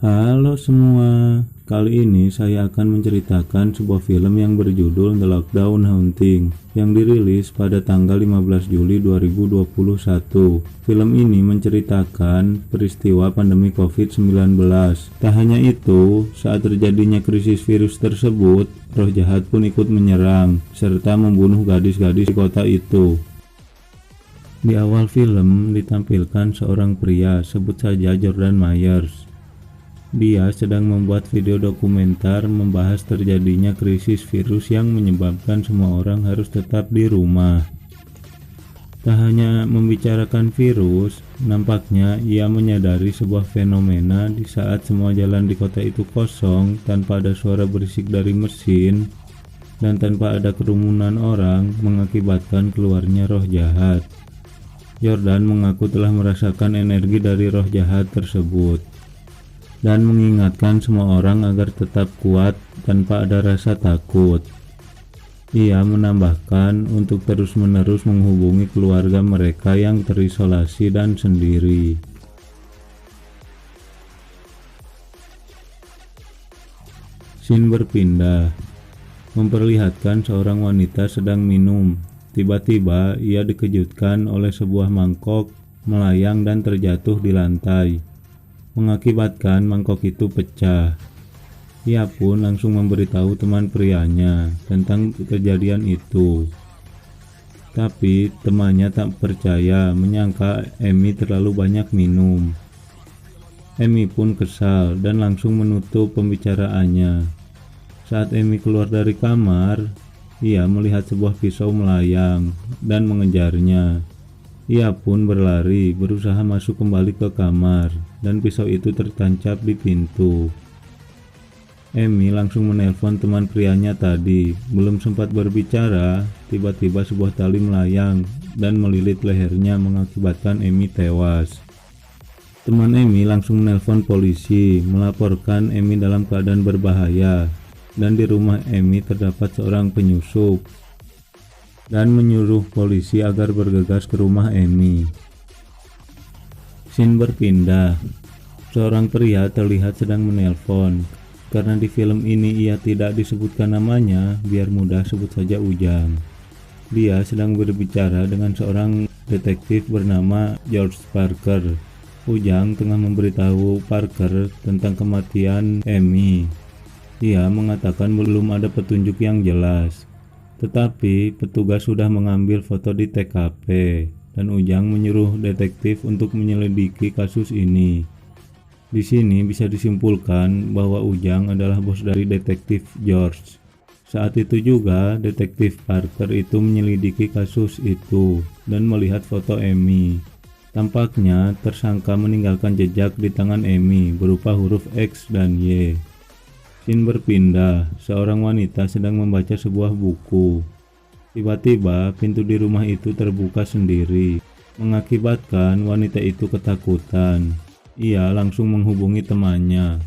Halo semua, kali ini saya akan menceritakan sebuah film yang berjudul The Lockdown Haunting yang dirilis pada tanggal 15 Juli 2021. Film ini menceritakan peristiwa pandemi COVID-19. Tak hanya itu, saat terjadinya krisis virus tersebut, roh jahat pun ikut menyerang serta membunuh gadis-gadis di kota itu. Di awal film ditampilkan seorang pria, sebut saja Jordan Myers. Dia sedang membuat video dokumenter membahas terjadinya krisis virus yang menyebabkan semua orang harus tetap di rumah. Tak hanya membicarakan virus, nampaknya ia menyadari sebuah fenomena di saat semua jalan di kota itu kosong tanpa ada suara berisik dari mesin dan tanpa ada kerumunan orang mengakibatkan keluarnya roh jahat. Jordan mengaku telah merasakan energi dari roh jahat tersebut dan mengingatkan semua orang agar tetap kuat tanpa ada rasa takut. Ia menambahkan untuk terus-menerus menghubungi keluarga mereka yang terisolasi dan sendiri. Scene berpindah, memperlihatkan seorang wanita sedang minum. Tiba-tiba ia dikejutkan oleh sebuah mangkok melayang dan terjatuh di lantai, mengakibatkan mangkok itu pecah. Ia pun langsung memberitahu teman prianya tentang kejadian itu. Tapi temannya tak percaya, menyangka Amy terlalu banyak minum. Amy pun kesal dan langsung menutup pembicaraannya. Saat Amy keluar dari kamar, ia melihat sebuah pisau melayang dan mengejarnya. Ia pun berlari, berusaha masuk kembali ke kamar, dan pisau itu tertancap di pintu. Amy langsung menelpon teman prianya tadi. Belum sempat berbicara, tiba-tiba sebuah tali melayang dan melilit lehernya mengakibatkan Amy tewas. Teman Amy langsung menelpon polisi, melaporkan Amy dalam keadaan berbahaya, dan di rumah Amy terdapat seorang penyusup, dan menyuruh polisi agar bergegas ke rumah Amy. Scene berpindah, seorang pria terlihat sedang menelpon. Karena di film ini ia tidak disebutkan namanya, biar mudah sebut saja Ujang. Dia sedang berbicara dengan seorang detektif bernama George Parker. Ujang tengah memberitahu Parker tentang kematian Amy. Ia mengatakan belum ada petunjuk yang jelas, tetapi petugas sudah mengambil foto di TKP dan Ujang menyuruh detektif untuk menyelidiki kasus ini. Di sini bisa disimpulkan bahwa Ujang adalah bos dari detektif George. Saat itu juga detektif Parker itu menyelidiki kasus itu dan melihat foto Amy. Tampaknya tersangka meninggalkan jejak di tangan Amy berupa huruf X dan Y. Scene berpindah, seorang wanita sedang membaca sebuah buku. Tiba-tiba pintu di rumah itu terbuka sendiri, mengakibatkan wanita itu ketakutan. Ia langsung menghubungi temannya.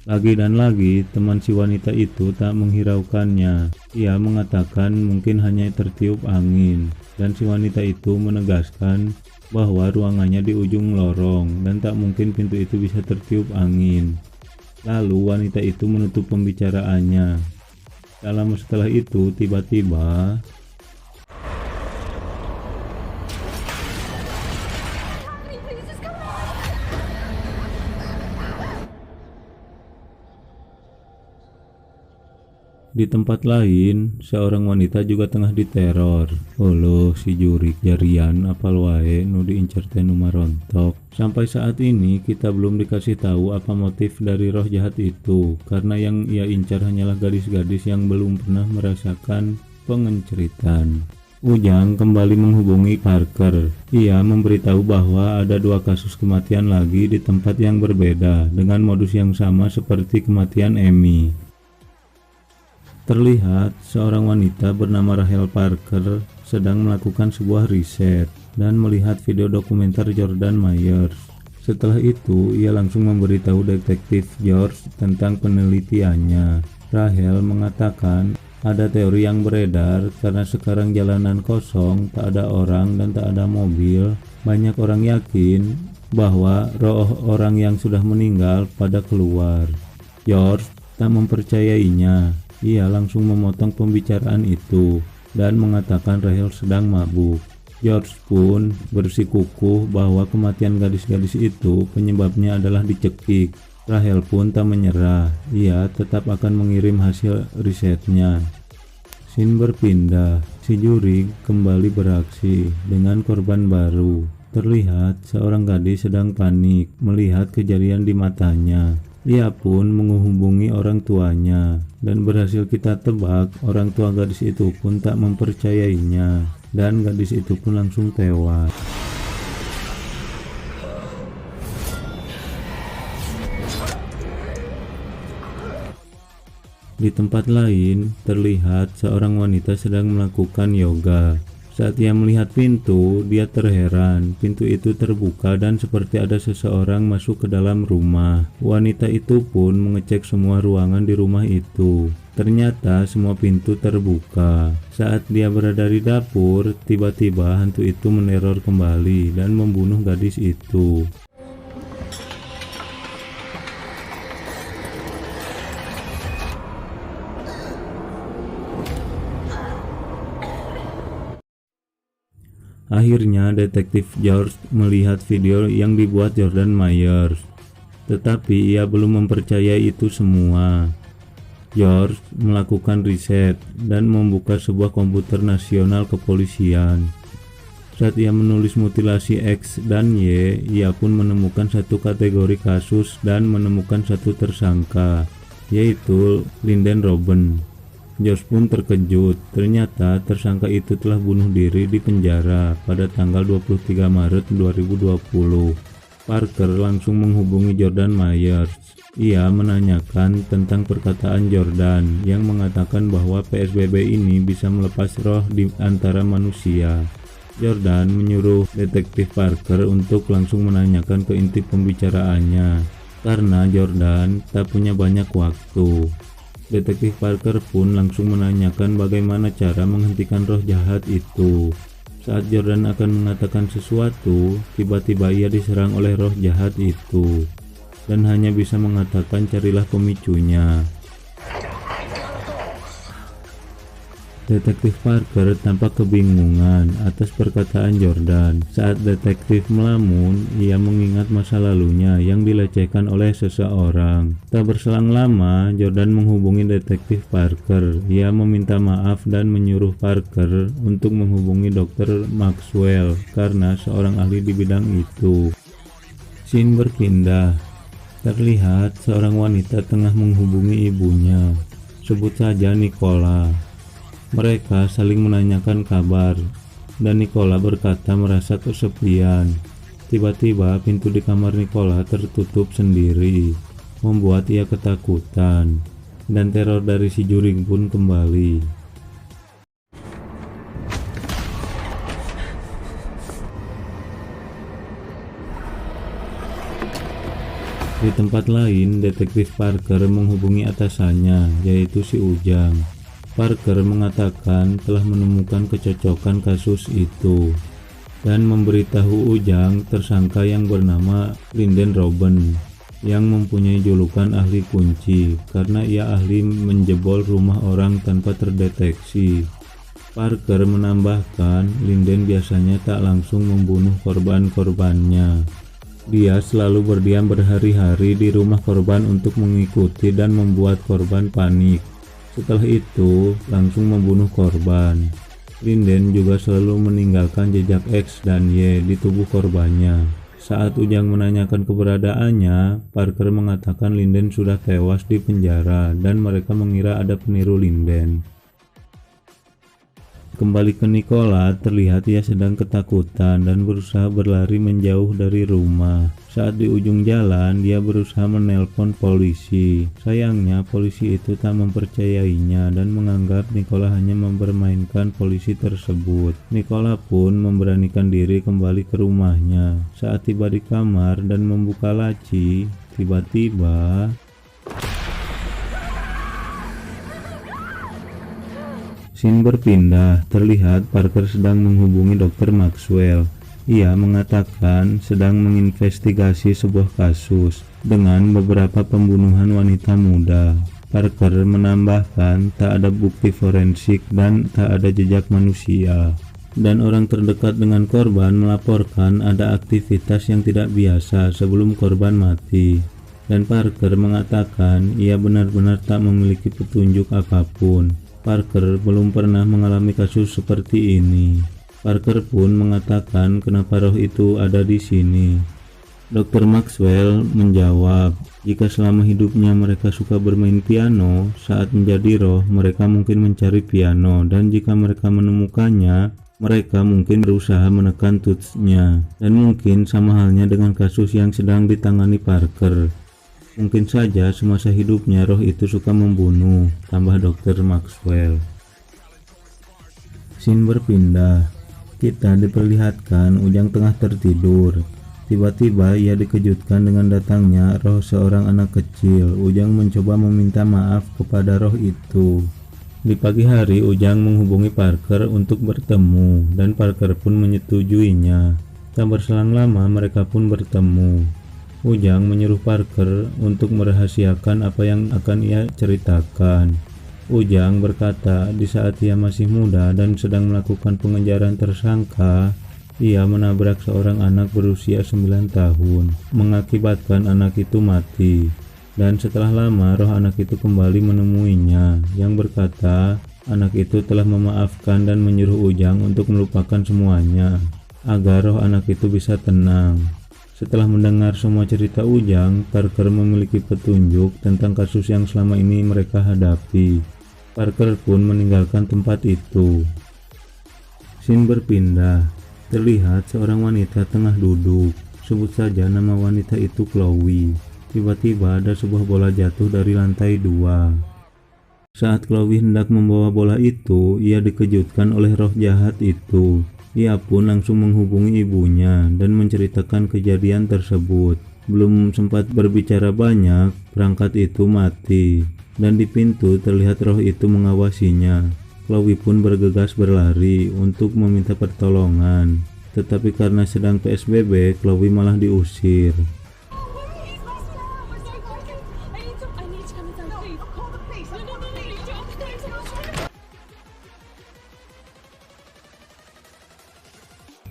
Lagi dan lagi, teman si wanita itu tak menghiraukannya. Ia mengatakan mungkin hanya tertiup angin, dan si wanita itu menegaskan bahwa ruangannya di ujung lorong dan tak mungkin pintu itu bisa tertiup angin. Lalu wanita itu menutup pembicaraannya. Tak lama setelah itu, tiba-tiba di tempat lain, seorang wanita juga tengah diteror. Oloh, si jurik jarian apal wae nu diincer teh nu marontok. Sampai saat ini kita belum dikasih tahu apa motif dari roh jahat itu, karena yang ia incar hanyalah gadis-gadis yang belum pernah merasakan pengenceritan. Ujang kembali menghubungi Parker. Ia memberitahu bahwa ada 2 kasus kematian lagi di tempat yang berbeda dengan modus yang sama seperti kematian Amy. Terlihat seorang wanita bernama Rachel Parker sedang melakukan sebuah riset dan melihat video dokumenter Jordan Myers. Setelah itu, ia langsung memberitahu detektif George tentang penelitiannya. Rachel mengatakan ada teori yang beredar karena sekarang jalanan kosong, tak ada orang dan tak ada mobil. Banyak orang yakin bahwa roh orang yang sudah meninggal pada keluar. George tak mempercayainya. Ia langsung memotong pembicaraan itu dan mengatakan Rahel sedang mabuk. George pun bersikukuh bahwa kematian gadis-gadis itu penyebabnya adalah dicekik. Rahel pun tak menyerah. Ia tetap akan mengirim hasil risetnya. Scene berpindah. Si juri kembali beraksi dengan korban baru. Terlihat seorang gadis sedang panik melihat kejadian di matanya. Ia pun menghubungi orang tuanya dan berhasil kita tebak orang tua gadis itu pun tak mempercayainya dan gadis itu pun langsung tewas. Di tempat lain, terlihat seorang wanita sedang melakukan yoga. Saat ia melihat pintu, dia terheran. Pintu itu terbuka dan seperti ada seseorang masuk ke dalam rumah. Wanita itu pun mengecek semua ruangan di rumah itu. Ternyata semua pintu terbuka. Saat dia berada di dapur, tiba-tiba hantu itu meneror kembali dan membunuh gadis itu. Akhirnya detektif George melihat video yang dibuat Jordan Myers, tetapi ia belum mempercayai itu semua. George melakukan riset dan membuka sebuah komputer nasional kepolisian. Saat ia menulis mutilasi X dan Y, ia pun menemukan satu kategori kasus dan menemukan satu tersangka, yaitu Linden Robben. George pun terkejut, ternyata tersangka itu telah bunuh diri di penjara pada tanggal 23 Maret 2020. Parker langsung menghubungi Jordan Myers. Ia menanyakan tentang perkataan Jordan yang mengatakan bahwa PSBB ini bisa melepas roh di antara manusia. Jordan menyuruh detektif Parker untuk langsung menanyakan ke inti pembicaraannya, karena Jordan tak punya banyak waktu. Detektif Parker pun langsung menanyakan bagaimana cara menghentikan roh jahat itu. Saat Jordan akan mengatakan sesuatu, tiba-tiba ia diserang oleh roh jahat itu dan hanya bisa mengatakan carilah pemicunya. Detektif Parker tampak kebingungan atas perkataan Jordan. Saat detektif melamun, ia mengingat masa lalunya yang dilecehkan oleh seseorang. Tak berselang lama, Jordan menghubungi detektif Parker. Ia meminta maaf dan menyuruh Parker untuk menghubungi Dr. Maxwell karena seorang ahli di bidang itu. Scene berpindah. Terlihat seorang wanita tengah menghubungi ibunya. Sebut saja Nicola. Mereka saling menanyakan kabar, dan Nicola berkata merasa kesepian. Tiba-tiba pintu di kamar Nicola tertutup sendiri, membuat ia ketakutan, dan teror dari si juri pun kembali. Di tempat lain, detektif Parker menghubungi atasannya, yaitu si Ujang. Parker mengatakan telah menemukan kecocokan kasus itu dan memberitahu Ujang tersangka yang bernama Linden Robben yang mempunyai julukan ahli kunci karena ia ahli menjebol rumah orang tanpa terdeteksi. Parker menambahkan Linden biasanya tak langsung membunuh korban-korbannya. Dia selalu berdiam berhari-hari di rumah korban untuk mengikuti dan membuat korban panik. Setelah itu, langsung membunuh korban. Linden juga selalu meninggalkan jejak X dan Y di tubuh korbannya. Saat Ujang menanyakan keberadaannya, Parker mengatakan Linden sudah tewas di penjara dan mereka mengira ada peniru Linden. Kembali ke Nicola, terlihat ia sedang ketakutan dan berusaha berlari menjauh dari rumah. Saat di ujung jalan, dia berusaha menelpon polisi. Sayangnya, polisi itu tak mempercayainya dan menganggap Nicola hanya mempermainkan polisi tersebut. Nicola pun memberanikan diri kembali ke rumahnya. Saat tiba di kamar dan membuka laci, tiba-tiba scene berpindah. Terlihat Parker sedang menghubungi Dr. Maxwell. Ia mengatakan sedang menginvestigasi sebuah kasus dengan beberapa pembunuhan wanita muda. Parker menambahkan tak ada bukti forensik dan tak ada jejak manusia. Dan orang terdekat dengan korban melaporkan ada aktivitas yang tidak biasa sebelum korban mati. Dan Parker mengatakan ia benar-benar tak memiliki petunjuk apapun. Parker belum pernah mengalami kasus seperti ini. Parker pun mengatakan kenapa roh itu ada di sini. Dr. Maxwell menjawab, jika selama hidupnya mereka suka bermain piano, saat menjadi roh mereka mungkin mencari piano, dan jika mereka menemukannya, mereka mungkin berusaha menekan tutsnya. Dan mungkin sama halnya dengan kasus yang sedang ditangani Parker. Mungkin saja semasa hidupnya roh itu suka membunuh, tambah Dr. Maxwell. Scene berpindah. Kita diperlihatkan Ujang tengah tertidur. Tiba-tiba ia dikejutkan dengan datangnya roh seorang anak kecil. Ujang mencoba meminta maaf kepada roh itu. Di pagi hari Ujang menghubungi Parker untuk bertemu dan Parker pun menyetujuinya. Tak berselang lama mereka pun bertemu. Ujang menyuruh Parker untuk merahasiakan apa yang akan ia ceritakan. Ujang berkata di saat ia masih muda dan sedang melakukan pengejaran tersangka, ia menabrak seorang anak berusia 9 tahun, mengakibatkan anak itu mati. Dan setelah lama roh anak itu kembali menemuinya, yang berkata anak itu telah memaafkan dan menyuruh Ujang untuk melupakan semuanya, agar roh anak itu bisa tenang. Setelah mendengar semua cerita Ujang, Parker memiliki petunjuk tentang kasus yang selama ini mereka hadapi. Parker pun meninggalkan tempat itu. Scene berpindah. Terlihat seorang wanita tengah duduk. Sebut saja nama wanita itu Chloe. Tiba-tiba ada sebuah bola jatuh dari lantai 2. Saat Chloe hendak membawa bola itu, ia dikejutkan oleh roh jahat itu. Ia pun langsung menghubungi ibunya dan menceritakan kejadian tersebut. Belum sempat berbicara banyak, perangkat itu mati. Dan di pintu terlihat roh itu mengawasinya. Chloe pun bergegas berlari untuk meminta pertolongan. Tetapi karena sedang PSBB, Chloe malah diusir.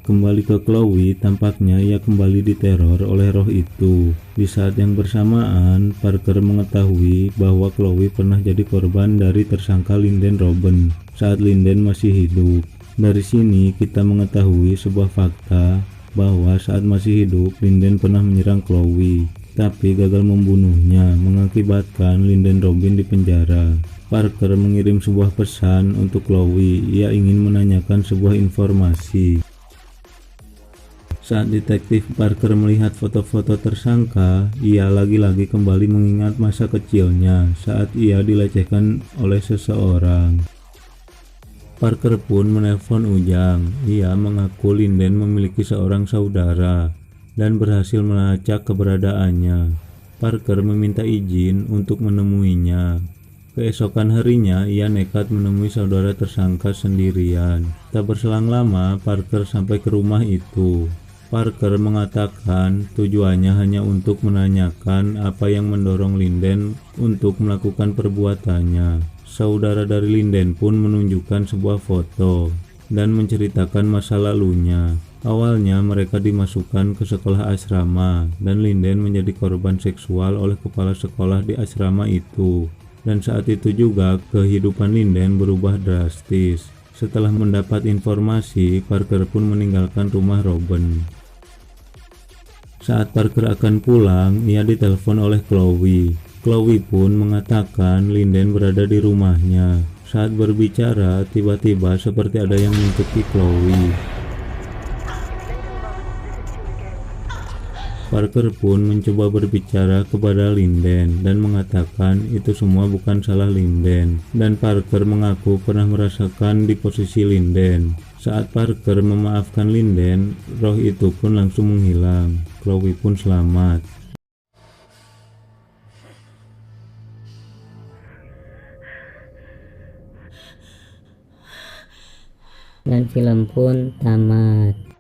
Kembali ke Chloe, tampaknya ia kembali diteror oleh roh itu. Di saat yang bersamaan, Parker mengetahui bahwa Chloe pernah jadi korban dari tersangka Linden Robben saat Linden masih hidup. Dari sini kita mengetahui sebuah fakta bahwa saat masih hidup Linden pernah menyerang Chloe, tapi gagal membunuhnya, mengakibatkan Linden Robben dipenjara. Parker mengirim sebuah pesan untuk Chloe. Ia ingin menanyakan sebuah informasi. Saat detektif Parker melihat foto-foto tersangka, ia lagi-lagi kembali mengingat masa kecilnya saat ia dilecehkan oleh seseorang. Parker pun menelpon Ujang. Ia mengaku Linden memiliki seorang saudara dan berhasil melacak keberadaannya. Parker meminta izin untuk menemuinya. Keesokan harinya, ia nekat menemui saudara tersangka sendirian. Tak berselang lama, Parker sampai ke rumah itu. Parker mengatakan tujuannya hanya untuk menanyakan apa yang mendorong Linden untuk melakukan perbuatannya. Saudara dari Linden pun menunjukkan sebuah foto dan menceritakan masa lalunya. Awalnya mereka dimasukkan ke sekolah asrama dan Linden menjadi korban seksual oleh kepala sekolah di asrama itu. Dan saat itu juga kehidupan Linden berubah drastis. Setelah mendapat informasi, Parker pun meninggalkan rumah Robben. Saat Parker akan pulang, ia ditelepon oleh Chloe. Chloe pun mengatakan Linden berada di rumahnya. Saat berbicara, tiba-tiba seperti ada yang mengikuti Chloe. Parker pun mencoba berbicara kepada Linden dan mengatakan itu semua bukan salah Linden. Dan Parker mengaku pernah merasakan di posisi Linden. Saat Parker memaafkan Linden, roh itu pun langsung menghilang. Chloe pun selamat. Dan film pun tamat.